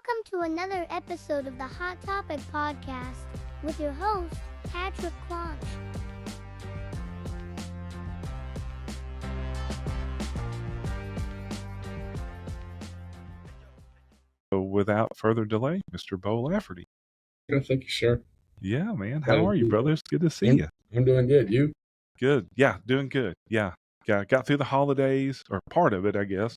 Welcome to another episode of the Hot Topic Podcast with your host, Patrick Quanch. So without further delay, Mr. Beau Lafferty. Yeah, thank you, sir. Yeah, man. How are you, brother? It's good to see you. I'm doing good. You? Good. Yeah, doing good. Yeah. Got through the holidays, or part of it, I guess.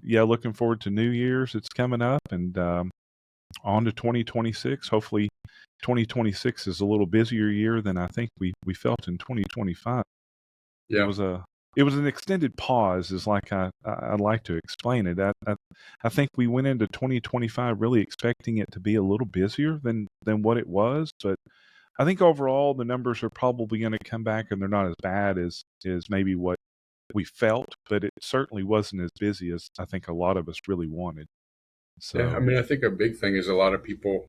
Looking forward to New Year's. It's coming up, and on to 2026. Hopefully 2026 is a little busier year than I think we felt in 2025. Yeah. It was an extended pause, is like I'd like to explain it. I think we went into 2025 really expecting it to be a little busier than what it was, but I think overall the numbers are probably going to come back, and they're not as bad as maybe what we felt, but it certainly wasn't as busy as I think a lot of us really wanted. So yeah, I mean, I think a big thing is a lot of people,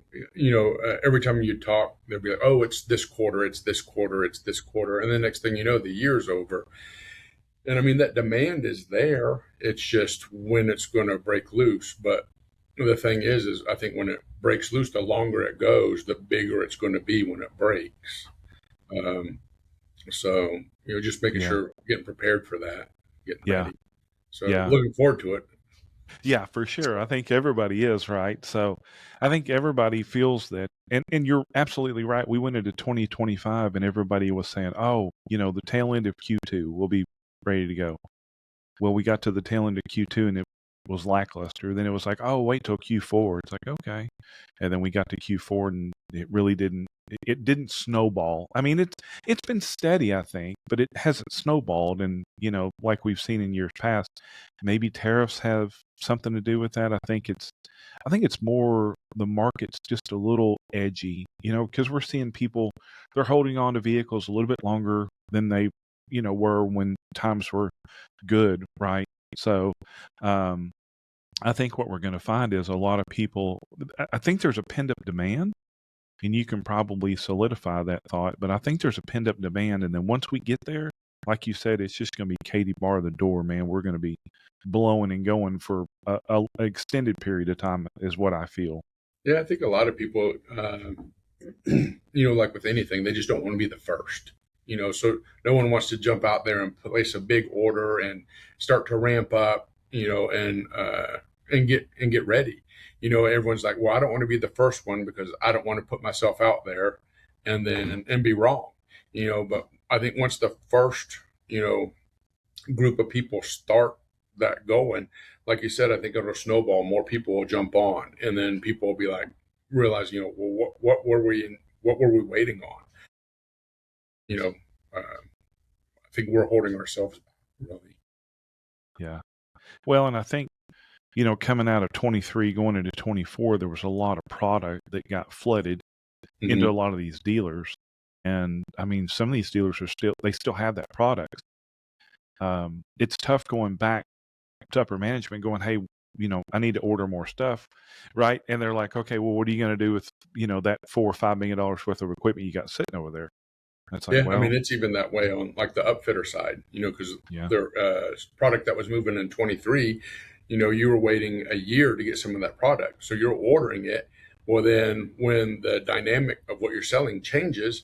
every time you talk, they'll be like, oh, it's this quarter, it's this quarter, it's this quarter. And the next thing you know, the year's over. And I mean, that demand is there. It's just when it's going to break loose. But the thing is I think when it breaks loose, the longer it goes, the bigger it's going to be when it breaks. So, just making sure, getting prepared for that, getting ready. So looking forward to it. Yeah, for sure. I think everybody is, right? So I think everybody feels that, and you're absolutely right. We went into 2025 and everybody was saying, oh, the tail end of Q2 will be ready to go. Well, we got to the tail end of Q2 and it was lackluster. Then it was like, oh, wait till Q4. It's like, okay. And then we got to Q4 and it really didn't snowball. I mean, it's been steady, I think, but it hasn't snowballed. And, like we've seen in years past, maybe tariffs have something to do with that. I think it's more the market's just a little edgy, because we're seeing people, they're holding on to vehicles a little bit longer than they, were when times were good, right? So, I think what we're going to find is a lot of people, I think there's a pent up demand, and you can probably solidify that thought, but I think there's a pent up demand. And then once we get there, like you said, it's just going to be Katie bar the door, man. We're going to be blowing and going for a extended period of time is what I feel. Yeah, I think a lot of people, like with anything, they just don't want to be the first. So no one wants to jump out there and place a big order and start to ramp up, and get ready. Everyone's like, well, I don't want to be the first one because I don't want to put myself out there and then and be wrong. But I think once the first, group of people start that going, like you said, I think it'll snowball. More people will jump on, and then people will be like, realize, well, what were we waiting on? I think we're holding ourselves back, really. Yeah. Well, and I think, coming out of 23, going into 24, there was a lot of product that got flooded into a lot of these dealers. And I mean, some of these dealers they still have that product. It's tough going back to upper management going, hey, I need to order more stuff, right? And they're like, okay, well, what are you going to do with, that $4 or $5 million worth of equipment you got sitting over there? It's like, I mean, it's even that way on like the upfitter side, because their product that was moving in 23, you were waiting a year to get some of that product. So you're ordering it. Well, then when the dynamic of what you're selling changes,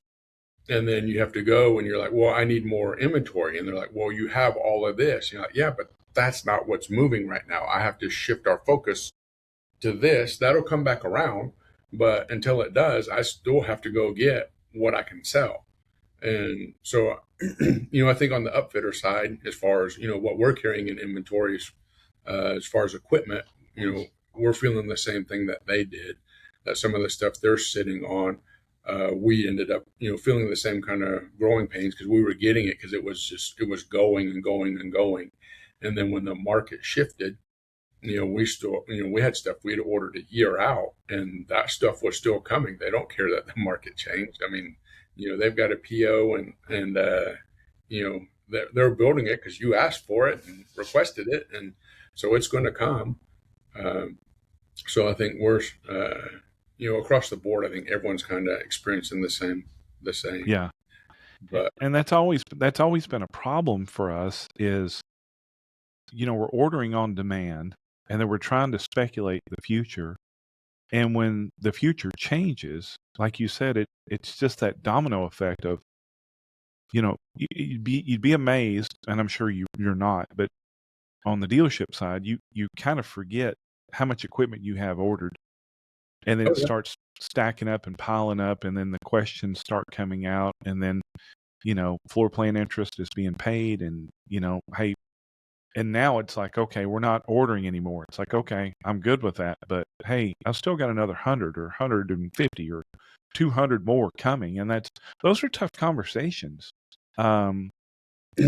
and then you have to go and you're like, well, I need more inventory. And they're like, well, you have all of this. You're like, yeah, but that's not what's moving right now. I have to shift our focus to this. That'll come back around. But until it does, I still have to go get what I can sell. And so, I think on the upfitter side, as far as, what we're carrying in inventories, as far as equipment, we're feeling the same thing that they did, that some of the stuff they're sitting on, we ended up, feeling the same kind of growing pains because we were getting it because it was going and going and going. And then when the market shifted, we still, we had stuff we had ordered a year out and that stuff was still coming. They don't care that the market changed. I mean, they've got a PO and they're building it because you asked for it and requested it. And so it's going to come. So I think we're, across the board, I think everyone's kind of experiencing the same. Yeah. And that's always been a problem for us is, we're ordering on demand and then we're trying to speculate the future. And when the future changes, like you said, it's just that domino effect of, you'd be amazed, and I'm sure you're not, but on the dealership side, you kind of forget how much equipment you have ordered, and then Oh, it yeah. starts stacking up and piling up, and then the questions start coming out, and then floor plan interest is being paid, and hey, and now it's like, okay, we're not ordering anymore. It's like, okay, I'm good with that, but hey, I've still got another 100 or 150 or 200 more coming, and those are tough conversations.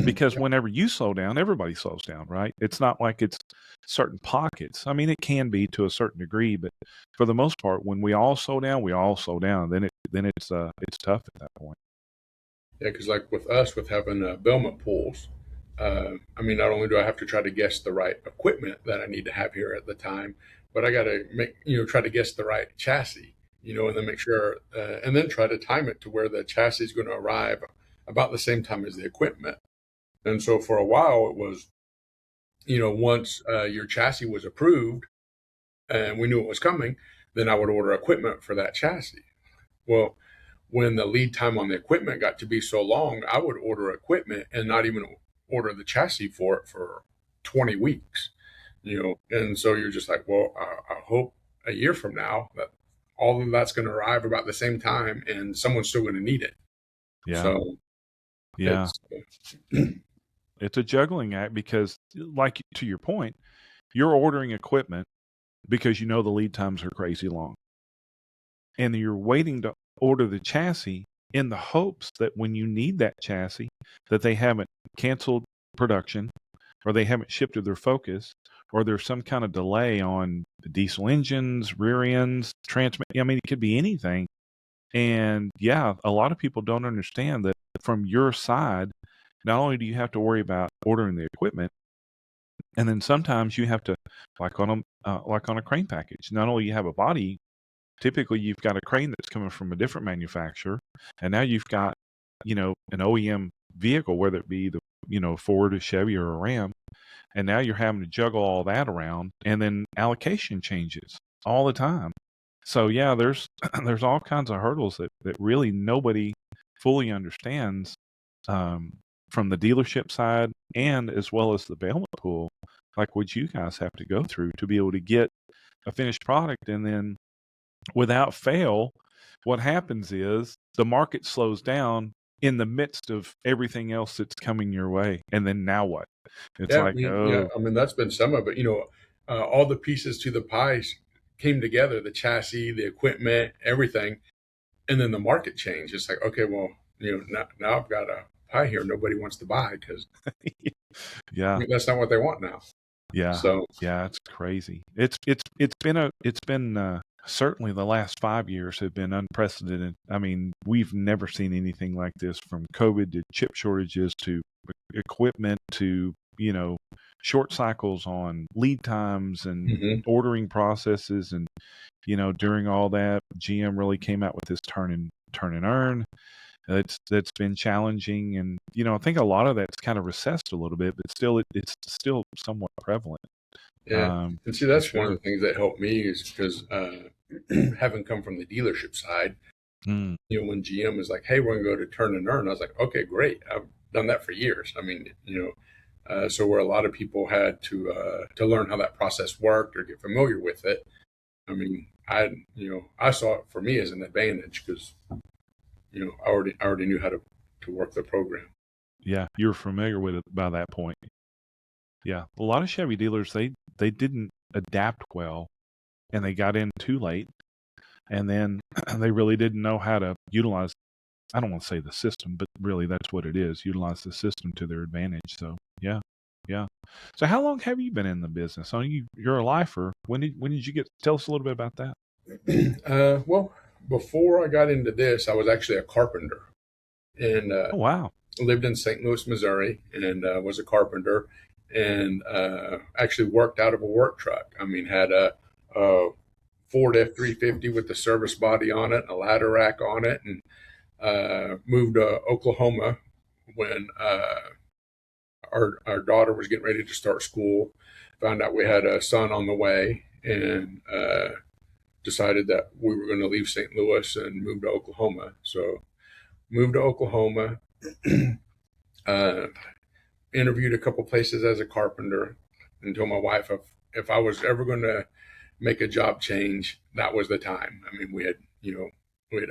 Because whenever you slow down, everybody slows down, right? It's not like it's certain pockets. I mean, it can be to a certain degree, but for the most part, when we all slow down, we all slow down. Then it's tough at that point. Yeah, because like with us, with having bailment pools, I mean, not only do I have to try to guess the right equipment that I need to have here at the time, but I got to try to guess the right chassis, and then make sure, and then try to time it to where the chassis is going to arrive about the same time as the equipment. And so for a while, it was, once your chassis was approved and we knew it was coming, then I would order equipment for that chassis. Well, when the lead time on the equipment got to be so long, I would order equipment and not even order the chassis for it for 20 weeks, and so you're just like, well, I hope a year from now that all of that's going to arrive about the same time and someone's still going to need it. Yeah. So yeah, it's a juggling act because, like, to your point, you're ordering equipment because the lead times are crazy long, and you're waiting to order the chassis in the hopes that when you need that chassis, that they haven't canceled production, or they haven't shifted their focus, or there's some kind of delay on the diesel engines, rear ends, transmission. I mean, it could be anything. And yeah, a lot of people don't understand that from your side, not only do you have to worry about ordering the equipment, and then sometimes you have to, like on a crane package, not only you have a body, typically you've got a crane that's coming from a different manufacturer, and now you've got, an OEM vehicle, whether it be the, Ford, a Chevy, or a Ram, and now you're having to juggle all that around, and then allocation changes all the time. So yeah, there's all kinds of hurdles that really nobody fully understands, from the dealership side and as well as the bailment pool, like what you guys have to go through to be able to get a finished product. And then without fail, what happens is the market slows down in the midst of everything else that's coming your way. And then now what? It's yeah, like, I mean, that's been some of it. All the pieces to the pie came together: the chassis, the equipment, everything, and then the market changed. It's like, okay, well, now I've got a pie here nobody wants to buy because yeah, that's not what they want now. yeah, So yeah, it's crazy. It's been certainly the last 5 years have been unprecedented. I mean, we've never seen anything like this, from COVID to chip shortages to equipment to, short cycles on lead times and ordering processes. And, during all that, GM really came out with this turn and earn. That's been challenging. And, I think a lot of that's kind of recessed a little bit, but still, it's still somewhat prevalent. yeah, and see, that's one of the things that helped me is because having come from the dealership side, when GM was like, "Hey, we're going to go to turn and earn," I was like, "Okay, great. I've done that for years." I mean, so where a lot of people had to learn how that process worked or get familiar with it. I mean, I saw it for me as an advantage because, I already knew how to work the program. Yeah, you're familiar with it by that point. Yeah, a lot of Chevy dealers, they didn't adapt well, and they got in too late, and then they really didn't know how to utilize, I don't want to say the system, but really that's what it is, utilize the system to their advantage. So yeah. So how long have you been in the business? You're a lifer. When did you tell us a little bit about that? Well, before I got into this, I was actually a carpenter, and oh wow, lived in St. Louis, Missouri, and was a carpenter, and actually worked out of a work truck. I mean, had a Ford F-350 with the service body on it, a ladder rack on it, and moved to Oklahoma when our daughter was getting ready to start school, found out we had a son on the way, and decided that we were going to leave St. Louis and move to Oklahoma. So moved to Oklahoma, interviewed a couple places as a carpenter, and told my wife if I was ever going to make a job change, that was the time. I mean, we had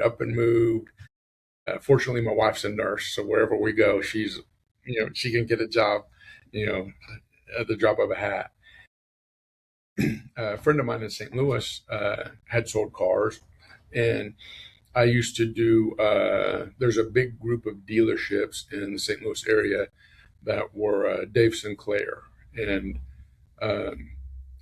up and moved. Fortunately, my wife's a nurse, so wherever we go, she can get a job, at the drop of a hat. A friend of mine in St. Louis had sold cars, and I used to do, there's a big group of dealerships in the St. Louis area that were Dave Sinclair. And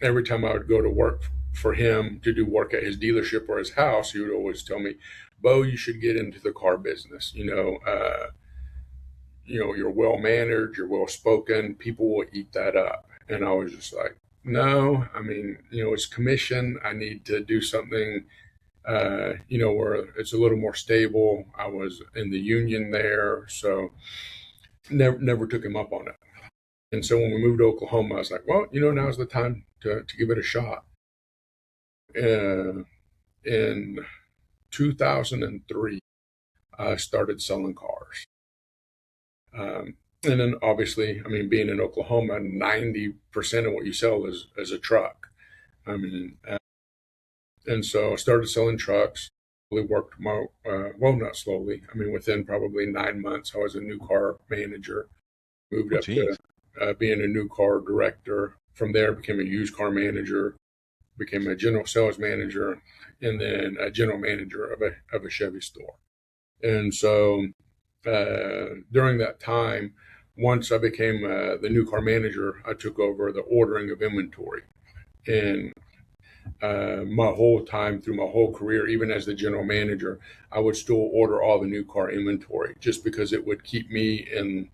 every time I would go to work for him to do work at his dealership or his house, he would always tell me, Beau, you should get into the car business. You're well mannered, you're well spoken, people will eat that up. And I was just like, no, I mean, it's commission. I need to do something, where it's a little more stable. I was in the union there, so never took him up on it. And so when we moved to Oklahoma, I was like, well, now's the time to give it a shot. In 2003, I started selling cars. And then obviously, I mean, being in Oklahoma, 90% of what you sell is a truck. I mean, and so I started selling trucks. Worked not slowly. I mean, within probably 9 months, I was a new car manager. Moved up to being a new car director. From there, became a used car manager, became a general sales manager, and then a general manager of a Chevy store. And so during that time, once I became the new car manager, I took over the ordering of inventory. And my whole time through my whole career, even as the general manager, I would still order all the new car inventory just because it would keep me in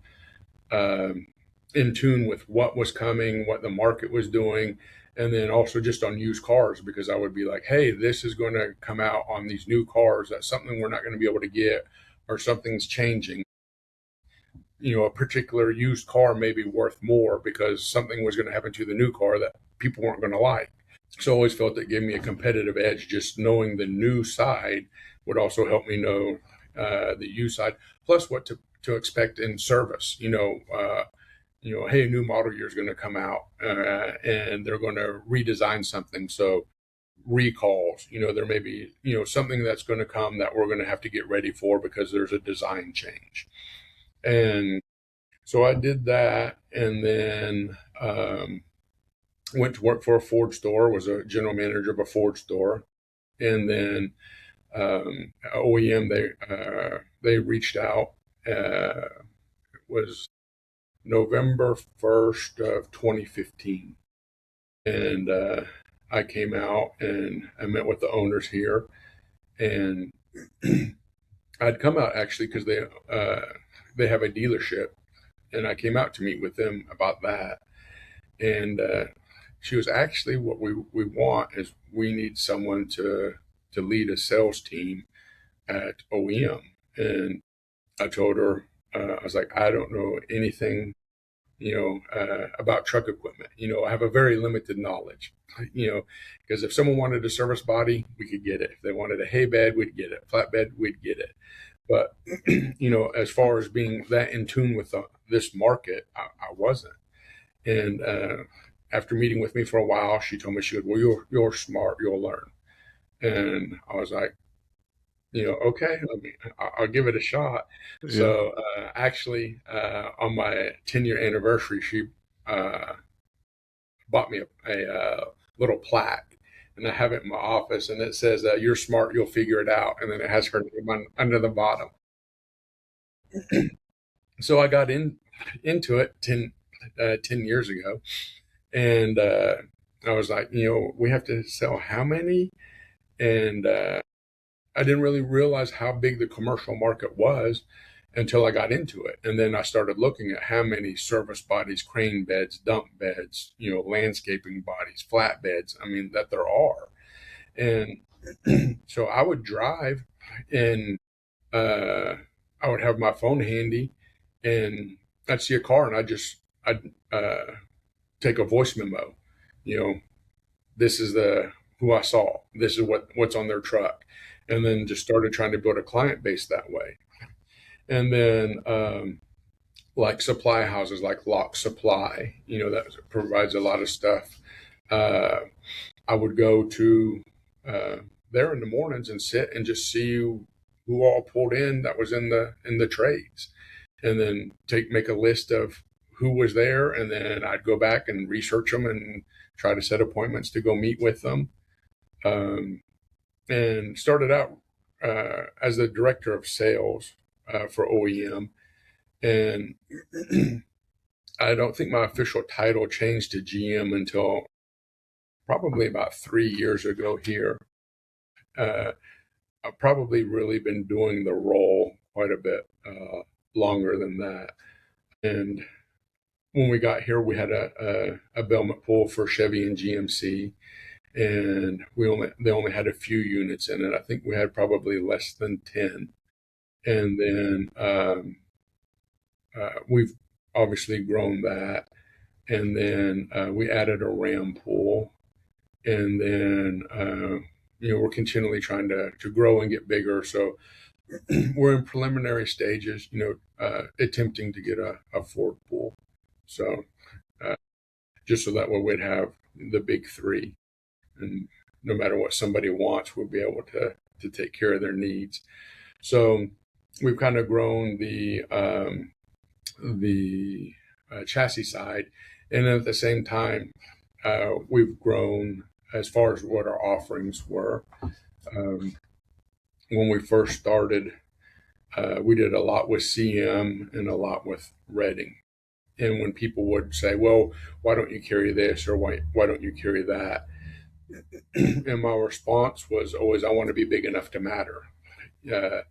tune with what was coming, what the market was doing, and then also just on used cars, because I would be like, hey, this is going to come out on these new cars. That's something we're not going to be able to get, or something's changing. A particular used car may be worth more because something was going to happen to the new car that people weren't going to like. So I always felt it gave me a competitive edge. Just knowing the new side would also help me know the used side, plus what to expect in service. Hey, a new model year is going to come out and they're going to redesign something. So recalls, there may be, something that's going to come that we're going to have to get ready for because there's a design change. And so I did that, and then went to work for a Ford store, was a general manager of a Ford store. And then OEM, they reached out. It was November 1st of 2015. And I came out and I met with the owners here. And I'd come out actually because they have a dealership, and I came out to meet with them about that. And she was actually, what we want is we need someone to lead a sales team at OEM. And I told her, I was like, I don't know anything, about truck equipment. I have a very limited knowledge, because if someone wanted a service body, we could get it. If they wanted a hay bed, we'd get it. Flatbed, we'd get it. But, as far as being that in tune with this market, I wasn't. And after meeting with me for a while, she told me, well, you're smart, you'll learn. And I was like, okay, I'll give it a shot. Yeah. So actually, on my 10-year anniversary, she bought me a little plaque. And I have it in my office, and it says, you're smart, you'll figure it out. And then it has her name under the bottom. So I got into it 10 years ago. And I was like, we have to sell how many? And I didn't really realize how big the commercial market was until I got into it. And then I started looking at how many service bodies, crane beds, dump beds, landscaping bodies, flatbeds, that there are. And so I would drive, and I would have my phone handy, and I'd see a car, and I'd just I'd take a voice memo, this is who I saw, this is what's on their truck. And then just started trying to build a client base that way. And then, like supply houses, like Lock Supply, that provides a lot of stuff. I would go to there in the mornings and sit and just see who all pulled in that was in the trades, and then make a list of who was there, and then I'd go back and research them and try to set appointments to go meet with them. And started out as the director of sales for OEM, and I don't think my official title changed to GM until probably about 3 years ago here. I've probably really been doing the role quite a bit longer than that. And when we got here, we had a bailment pool for Chevy and GMC, and they only had a few units in it. I think we had probably less than 10. And then we've obviously grown that. And then we added a Ram pool. And then, we're continually trying to grow and get bigger. So we're in preliminary stages, attempting to get a Ford pool. So just so that way we'd have the big three. And no matter what somebody wants, we'll be able to take care of their needs. So we've kind of grown the chassis side, and at the same time, we've grown as far as what our offerings were. When we first started, we did a lot with CM and a lot with Reading. And when people would say, well, why don't you carry this, or why don't you carry that? And my response was always, I want to be big enough to matter. I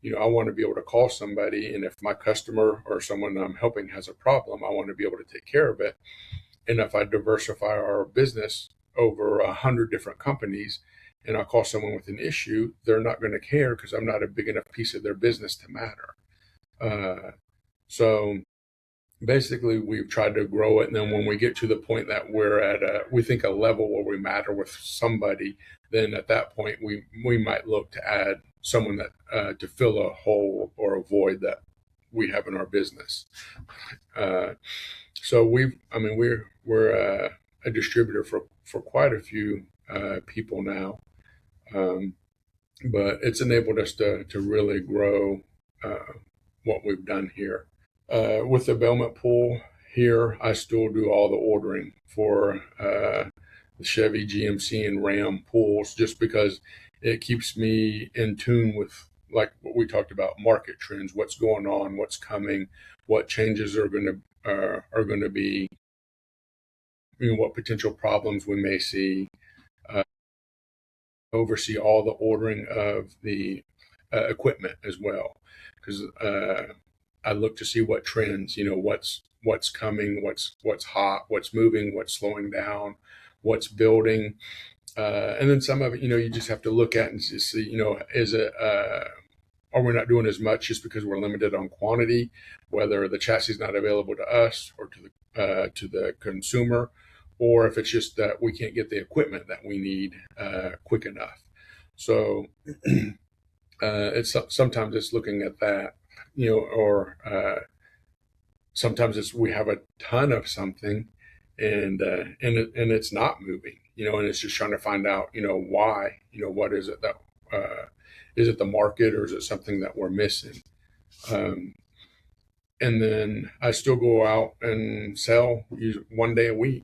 want to be able to call somebody, and if my customer or someone I'm helping has a problem, I want to be able to take care of it. And if I diversify our business over 100 different companies, and I call someone with an issue, they're not going to care because I'm not a big enough piece of their business to matter. So basically, we've tried to grow it. And then when we get to the point that we're at we think a level where we matter with somebody, then at that point, we might look to add someone that to fill a hole or a void that we have in our business. So we're a distributor for quite a few people now, but it's enabled us to really grow what we've done here. With the bailment pool here, I still do all the ordering for the Chevy, GMC, and Ram pools, just because it keeps me in tune with, like what we talked about, market trends, what's going on, what's coming, what changes are going to be, what potential problems we may see. Oversee all the ordering of the equipment as well, because I look to see what trends, what's coming, what's hot, what's moving, what's slowing down, what's building, and then some of it, you just have to look at and just see, is it are we not doing as much just because we're limited on quantity, whether the chassis is not available to us or to the consumer, or if it's just that we can't get the equipment that we need quick enough. So sometimes it's looking at that, or sometimes it's we have a ton of something and it's not moving, and it's just trying to find out, why, what is it that is it the market, or is it something that we're missing? And then I still go out and sell one day a week.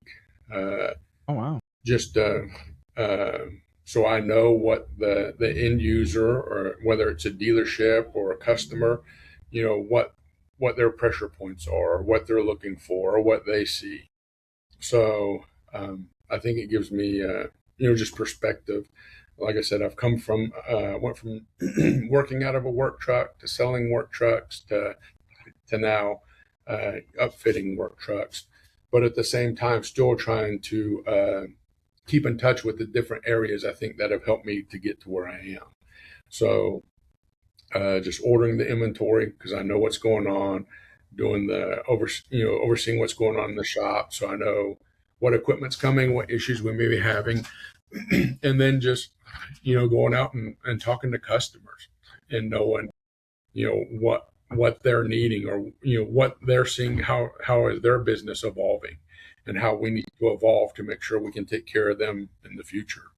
Oh, wow. Just so I know what the end user, or whether it's a dealership or a customer, what their pressure points are, what they're looking for, or what they see. So I think it gives me, just perspective. Like I said, I've went from working out of a work truck to selling work trucks to now upfitting work trucks, but at the same time, still trying to keep in touch with the different areas I think that have helped me to get to where I am. So just ordering the inventory because I know what's going on, doing the overseeing what's going on in the shop, so I know what equipment's coming, what issues we may be having, and then just going out and talking to customers and knowing what they're needing, or what they're seeing, how is their business evolving, and how we need to evolve to make sure we can take care of them in the future.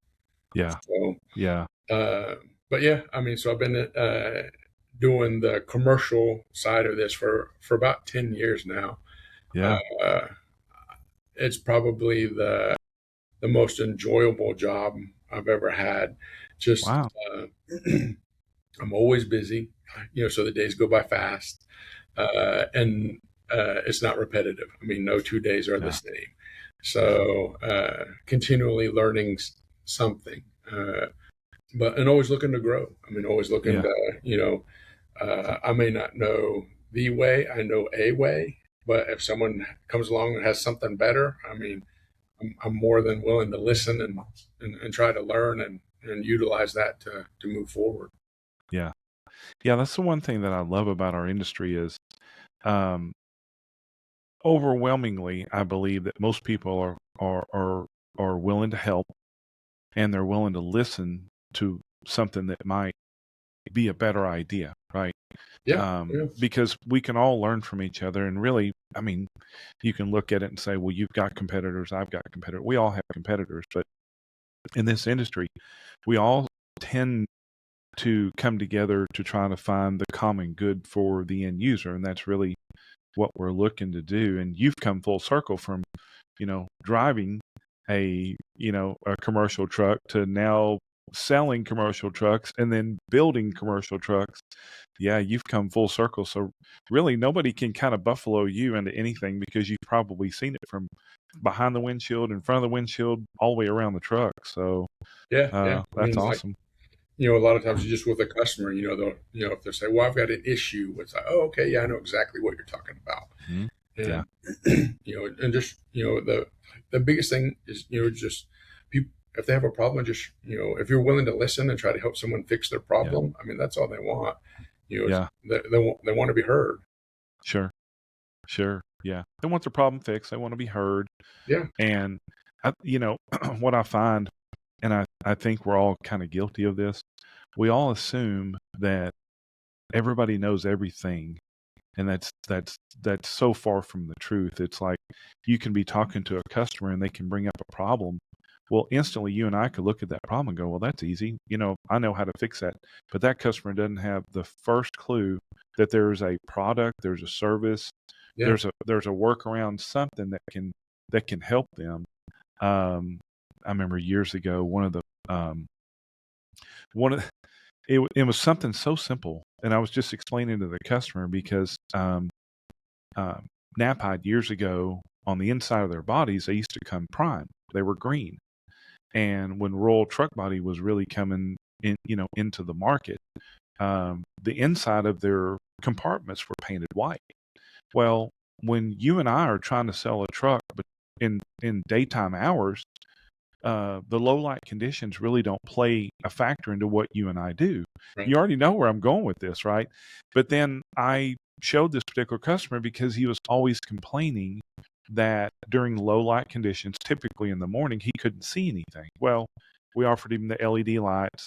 Yeah. So Yeah. but yeah, I mean, so I've been doing the commercial side of this for about 10 years now. Yeah. It's probably the most enjoyable job I've ever had. Just Wow. I'm always busy, so the days go by fast, and it's not repetitive. I mean, no 2 days are the same. So continually learning something, and always looking to grow. I mean, always looking to, I may not know the way, I know a way, but if someone comes along and has something better, I mean, I'm more than willing to listen and try to learn and utilize that to move forward. Yeah. Yeah. That's the one thing that I love about our industry is, overwhelmingly, I believe that most people are willing to help, and they're willing to listen to something that might be a better idea, right? Yeah. Because we can all learn from each other. And really, I mean, you can look at it and say, well, you've got competitors, I've got competitors. We all have competitors, but in this industry, we all tend to come together to try to find the common good for the end user. And that's really what we're looking to do. And you've come full circle from, driving a commercial truck to now selling commercial trucks and then building commercial trucks. Yeah, you've come full circle. So really nobody can kind of buffalo you into anything, because you've probably seen it from behind the windshield, in front of the windshield, all the way around the truck. So yeah. that's awesome. A lot of times you just with a customer, they'll, if they say, well, I've got an issue, it's like, oh, okay, yeah, I know exactly what you're talking about. Mm-hmm. And, and just, the biggest thing is, just people, if they have a problem, just, if you're willing to listen and try to help someone fix their problem, I mean, that's all they want. They want to be heard. Sure. Yeah. They want their problem fixed. They want to be heard. Yeah. And, what I find, and I think we're all kind of guilty of this, we all assume that everybody knows everything. And that's so far from the truth. It's like you can be talking to a customer and they can bring up a problem. Well, instantly you and I could look at that problem and go, well, that's easy. I know how to fix that. But that customer doesn't have the first clue that there's a product, there's a service, there's a workaround, something that can help them. I remember years ago, it was something so simple, and I was just explaining to the customer because Knapheide years ago, on the inside of their bodies, they used to come prime. They were green, and when Royal Truck Body was really coming in, into the market, the inside of their compartments were painted white. Well, when you and I are trying to sell a truck, but in daytime hours, the low light conditions really don't play a factor into what you and I do. Right. You already know where I'm going with this, right? But then I showed this particular customer because he was always complaining that during low light conditions, typically in the morning, he couldn't see anything. Well, we offered him the LED lights,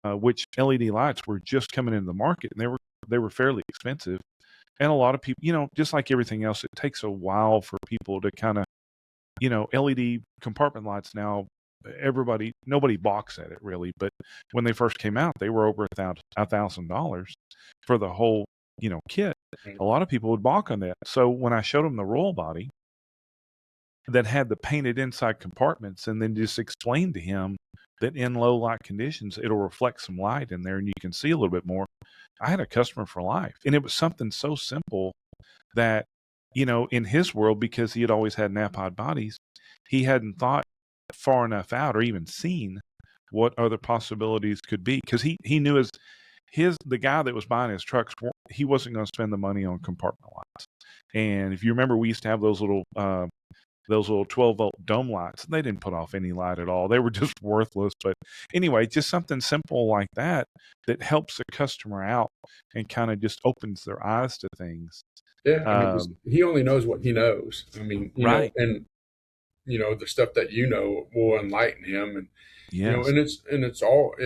which LED lights were just coming into the market, and they were fairly expensive. And a lot of people, just like everything else, it takes a while for people to kind of, LED compartment lights now, nobody balks at it really. But when they first came out, they were over $1,000 for the whole, kit. A lot of people would balk on that. So when I showed them the roll body that had the painted inside compartments, and then just explained to him that in low light conditions, it'll reflect some light in there and you can see a little bit more, I had a customer for life. And it was something so simple that, in his world, because he had always had Knapheide bodies, he hadn't thought far enough out or even seen what other possibilities could be. Because he knew the guy that was buying his trucks, he wasn't going to spend the money on compartment lights. And if you remember, we used to have those little 12-volt dome lights. They didn't put off any light at all. They were just worthless. But anyway, just something simple like that helps the customer out and kind of just opens their eyes to things. Yeah, I mean, 'cause he only knows what he knows. I mean, Right. and the stuff that will enlighten him, and Yes. and it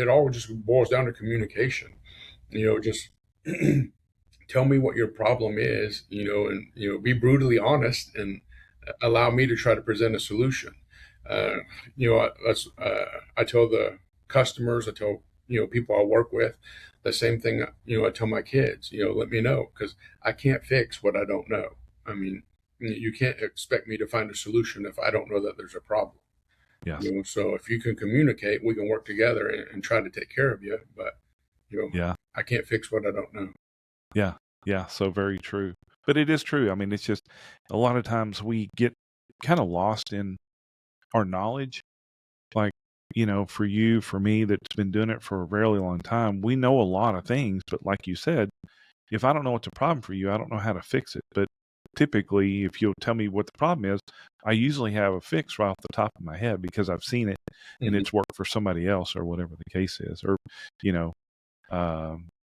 all just boils down to communication. Just tell me what your problem is, and be brutally honest and allow me to try to present a solution. I tell the customers, I tell people I work with, the same thing. I tell my kids, let me know, because I can't fix what I don't know. I mean, you can't expect me to find a solution if I don't know that there's a problem. Yes. So if you can communicate, we can work together and try to take care of you. But Yeah. I can't fix what I don't know. Yeah. Yeah. So very true. But it is true. I mean, it's just a lot of times we get kind of lost in our knowledge. Like, for you, for me, that's been doing it for a really long time, we know a lot of things. But like you said, if I don't know what's a problem for you, I don't know how to fix it. But typically, if you'll tell me what the problem is, I usually have a fix right off the top of my head because I've seen it and it's worked for somebody else or whatever the case is. Or,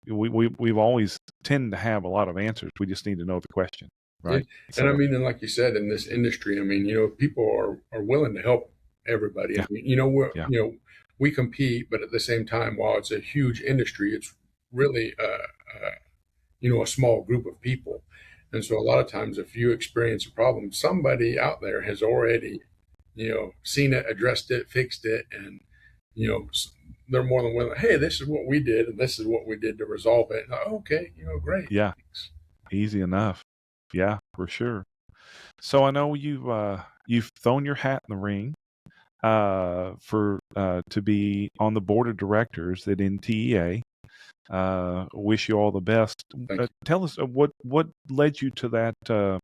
we've always tend to have a lot of answers. We just need to know the question, right? Yeah. And I mean, and like you said, in this industry, I mean, people are willing to help everybody. Yeah. I mean, we compete, but at the same time, while it's a huge industry, it's really a small group of people. And so a lot of times, if you experience a problem, somebody out there has already, seen it, addressed it, fixed it, and they're more than willing. Hey, this is what we did, and this is what we did to resolve it. Okay, great. Yeah, Thanks. easy enough. Yeah, for sure. So I know you've thrown your hat in the ring for to be on the board of directors at NTEA. Wish you all the best. Tell us what led you to that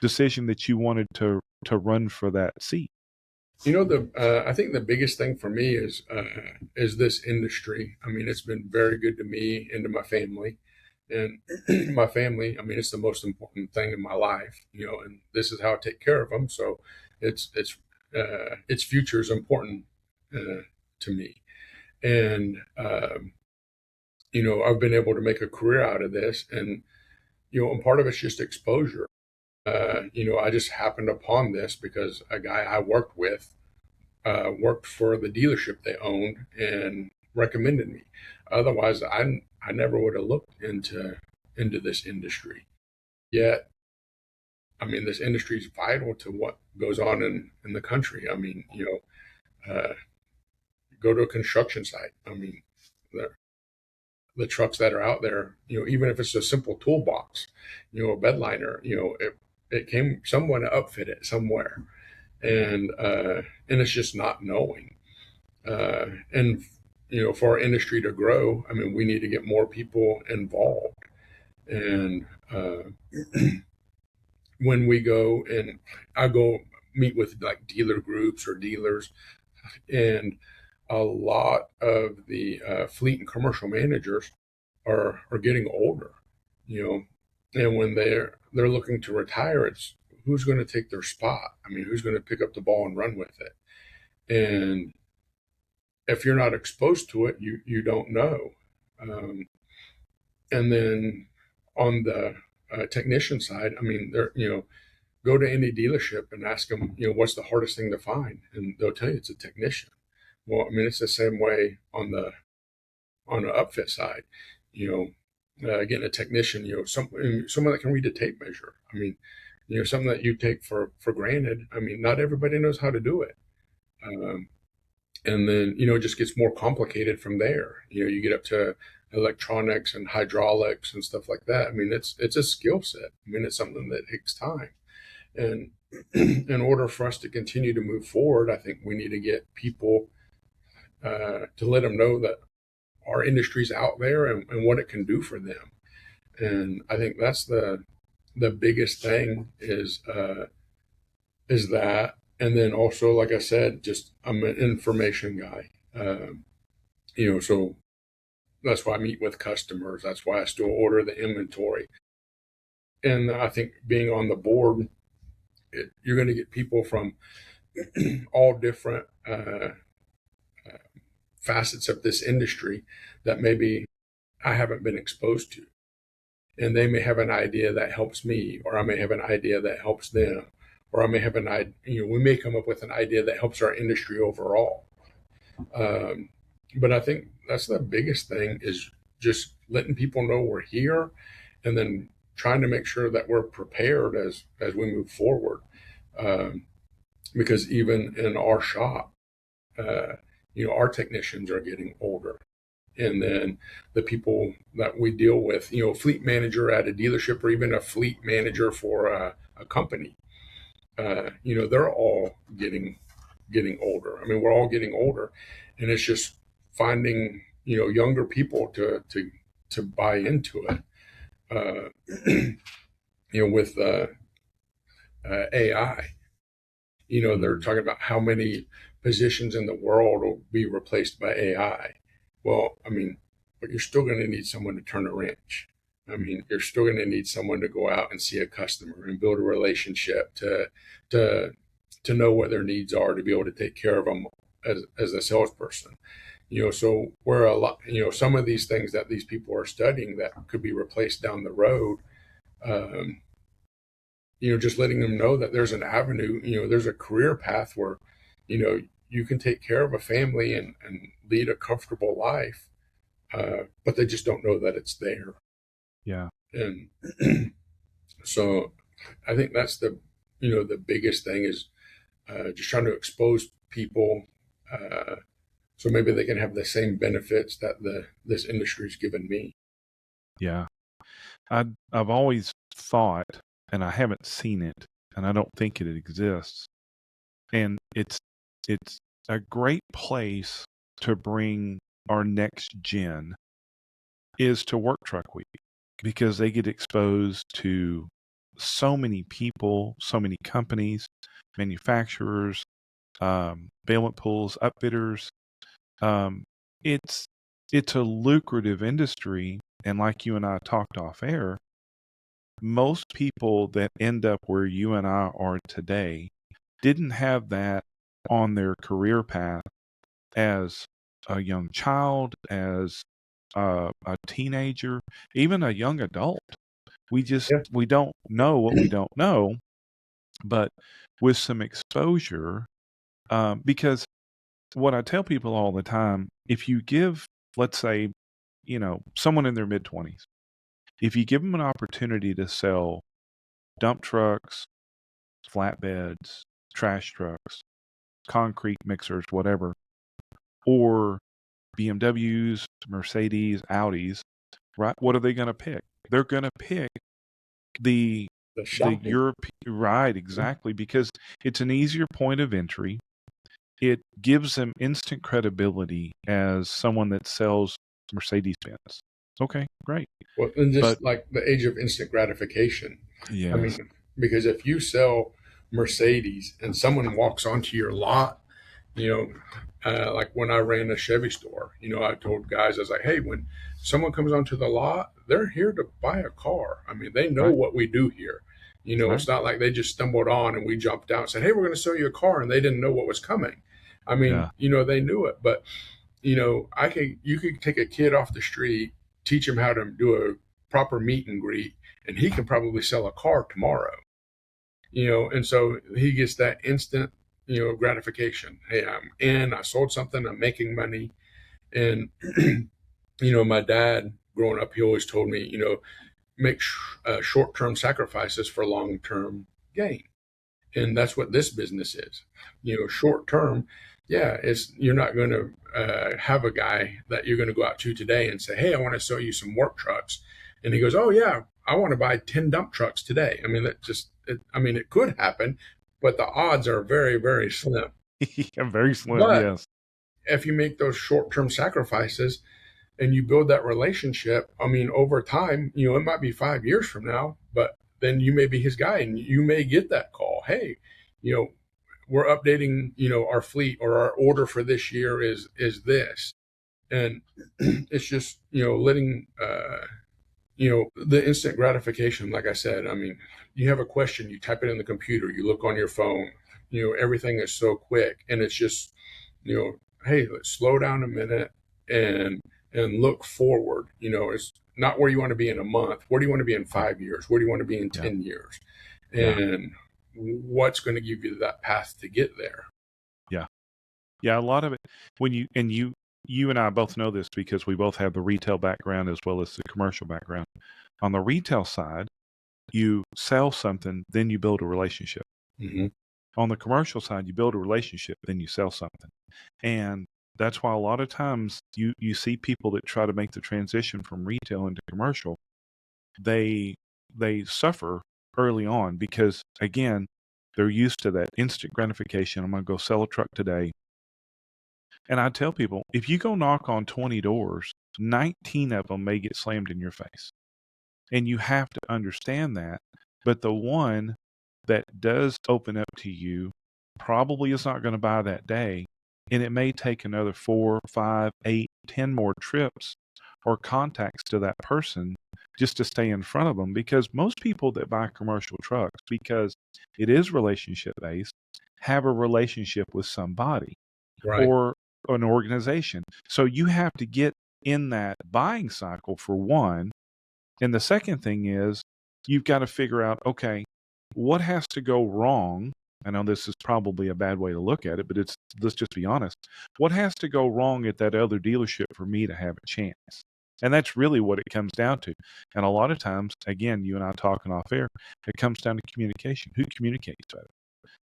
decision that you wanted to run for that seat. I think the biggest thing for me is this industry. I mean, it's been very good to me and to my family, and my family. I mean, it's the most important thing in my life, and this is how I take care of them. So, its future is important to me, and I've been able to make a career out of this, and and part of it's just exposure. I just happened upon this because a guy I worked with worked for the dealership they owned and recommended me. Otherwise, I never would have looked into this industry. Yet, I mean, this industry is vital to what goes on in the country. I mean, go to a construction site. I mean, the trucks that are out there, even if it's a simple toolbox, a bed liner, it came someone to upfit it somewhere, and it's just not knowing. And for our industry to grow, I mean, we need to get more people involved. And when we go, and I go meet with like dealer groups or dealers, and a lot of the fleet and commercial managers are getting older, and when they're looking to retire, it's who's going to take their spot. I mean, who's going to pick up the ball and run with it? And if you're not exposed to it, you don't know. And then on the technician side, I mean, go to any dealership and ask them, what's the hardest thing to find, and they'll tell you it's a technician. Well, I mean, it's the same way on the upfit side. Getting a technician, someone that can read a tape measure. I mean, something that you take for granted. I mean, not everybody knows how to do it. And then, it just gets more complicated from there. You get up to electronics and hydraulics and stuff like that. I mean, it's a skill set. I mean, it's something that takes time. And in order for us to continue to move forward, I think we need to get people to let them know that our industry's out there and what it can do for them. And I think that's the biggest thing is that. And then also, like I said, just I'm an information guy. So that's why I meet with customers. That's why I still order the inventory. And I think being on the board, you're going to get people from all different facets of this industry that maybe I haven't been exposed to. and they may have an idea that helps me, or I may have an idea that helps them, or I may have an idea, we may come up with an idea that helps our industry overall. But I think that's the biggest thing, is just letting people know we're here, and then trying to make sure that we're prepared as we move forward. Because even in our shop, our technicians are getting older. And then the people that we deal with, fleet manager at a dealership, or even a fleet manager for a company, they're all getting older. I mean, we're all getting older, and it's just finding, younger people to buy into it. With AI, they're talking about how many positions in the world will be replaced by AI. Well, I mean, but you're still going to need someone to turn a wrench. I mean, you're still going to need someone to go out and see a customer and build a relationship to know what their needs are, to be able to take care of them as a salesperson. So where a lot, some of these things that these people are studying that could be replaced down the road, just letting them know that there's an avenue, there's a career path where, you can take care of a family and lead a comfortable life, but they just don't know that it's there. Yeah. And so I think that's the biggest thing, is just trying to expose people, so maybe they can have the same benefits that this industry's given me. Yeah. I've always thought, and I haven't seen it, and I don't think it exists, and it's a great place to bring our next gen is to Work Truck Week, because they get exposed to so many people, so many companies, manufacturers, bailment pools, upfitters. It's a lucrative industry, and like you and I talked off air, most people that end up where you and I are today didn't have that on their career path as a young child, as a teenager, even a young adult. We don't know what we don't know, but with some exposure, because what I tell people all the time, if you give, let's say, someone in their mid-20s, if you give them an opportunity to sell dump trucks, flatbeds, trash trucks, concrete mixers, whatever, or BMWs, Mercedes, Audis, right? What are they going to pick? They're going to pick the European, right? Exactly, because it's an easier point of entry. It gives them instant credibility as someone that sells Mercedes-Benz. Okay, great. Well, and just like the age of instant gratification. Yes. I mean, because if you sell Mercedes and someone walks onto your lot, like when I ran a Chevy store, I told guys, I was like, hey, when someone comes onto the lot, they're here to buy a car. I mean, they know what we do here. It's not like they just stumbled on and we jumped out and said, hey, we're going to sell you a car, and they didn't know what was coming. I mean, they knew it, but you could take a kid off the street, teach him how to do a proper meet and greet, and he can probably sell a car tomorrow. And so he gets that instant, gratification. Hey, I sold something, I'm making money. And, my dad growing up, he always told me, make short-term sacrifices for long-term gain. And that's what this business is. Short-term, you're not going to have a guy that you're going to go out to today and say, hey, I want to sell you some work trucks. And he goes, oh yeah, I want to buy 10 dump trucks today. I mean, it could happen, but the odds are very, very slim. Yeah, very slim, but yes. If you make those short-term sacrifices and you build that relationship, I mean, over time, it might be 5 years from now, but then you may be his guy and you may get that call. Hey, we're updating, our fleet, or our order for this year is this. And it's just, letting, the instant gratification, like I said, I mean, you have a question, you type it in the computer, you look on your phone, everything is so quick, and it's just, hey, let's slow down a minute and and look forward. It's not where you want to be in a month. Where do you want to be in 5 years? Where do you want to be in 10 years? And what's going to give you that path to get there? Yeah, a lot of it, when you and I both know this because we both have the retail background as well as the commercial background. On the retail side, you sell something, then you build a relationship. Mm-hmm. On the commercial side, you build a relationship, then you sell something. And that's why a lot of times you see people that try to make the transition from retail into commercial, they suffer early on because, again, they're used to that instant gratification. I'm going to go sell a truck today. And I tell people, if you go knock on 20 doors, 19 of them may get slammed in your face. And you have to understand that. But the one that does open up to you probably is not going to buy that day. And it may take another 4, 5, 8, 10 more trips or contacts to that person just to stay in front of them. Because most people that buy commercial trucks, because it is relationship based, have a relationship with somebody or an organization. So you have to get in that buying cycle for one. And the second thing is you've got to figure out, okay, what has to go wrong? I know this is probably a bad way to look at it, but let's just be honest. What has to go wrong at that other dealership for me to have a chance? And that's really what it comes down to. And a lot of times, again, you and I talking off air, it comes down to communication. Who communicates better?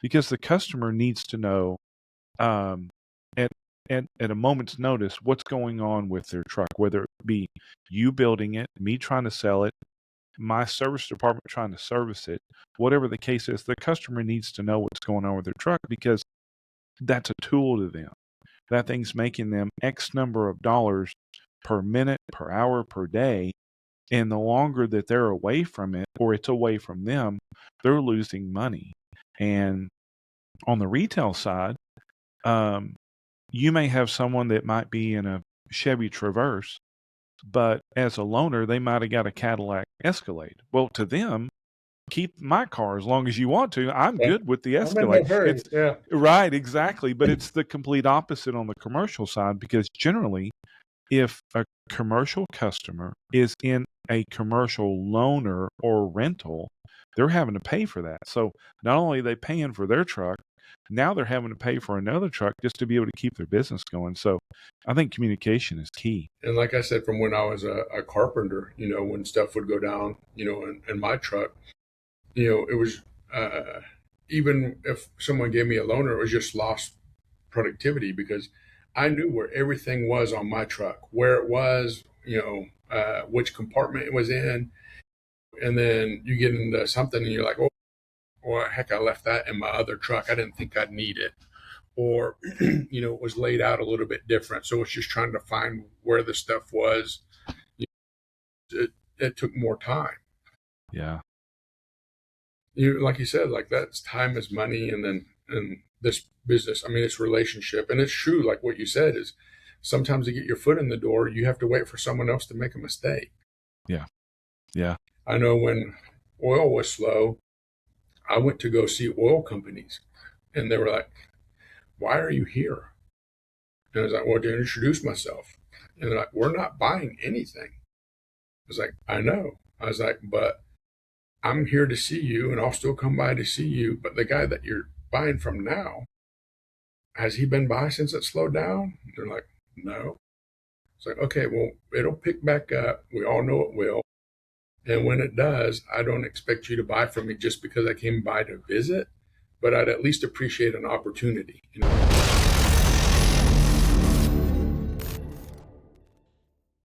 Because the customer needs to know at a moment's notice what's going on with their truck, whether it be you building it, me trying to sell it, my service department trying to service it, whatever the case is, the customer needs to know what's going on with their truck because that's a tool to them. That thing's making them X number of dollars per minute, per hour, per day. And the longer that they're away from it or it's away from them, they're losing money. And on the retail side, you may have someone that might be in a Chevy Traverse, but as a loaner, they might have got a Cadillac Escalade. Well, to them, keep my car as long as you want to. I'm good with the Escalade. Right, exactly. But it's the complete opposite on the commercial side because generally, if a commercial customer is in a commercial loaner or rental, they're having to pay for that. So not only are they paying for their truck, now they're having to pay for another truck just to be able to keep their business going. So I think communication is key. And like I said, from when I was a carpenter, when stuff would go down, in my truck, it was, even if someone gave me a loaner, it was just lost productivity because I knew where everything was on my truck, where it was, which compartment it was in. And then you get into something and you're like, oh, well, heck, I left that in my other truck. I didn't think I'd need it. Or, it was laid out a little bit different. So it's just trying to find where the stuff was. It took more time. Yeah. Like you said, like that's time is money. And this business, it's relationship. And it's true. Like what you said is sometimes to get your foot in the door, you have to wait for someone else to make a mistake. Yeah. Yeah. I know when oil was slow, I went to go see oil companies and they were like, why are you here? And I was like, well, to introduce myself. And they're like, we're not buying anything. I was like, I know. I was like, but I'm here to see you and I'll still come by to see you. But the guy that you're buying from now, has he been by since it slowed down? They're like, no. It's like, okay, well, it'll pick back up. We all know it will. And when it does, I don't expect you to buy from me just because I came by to visit, but I'd at least appreciate an opportunity,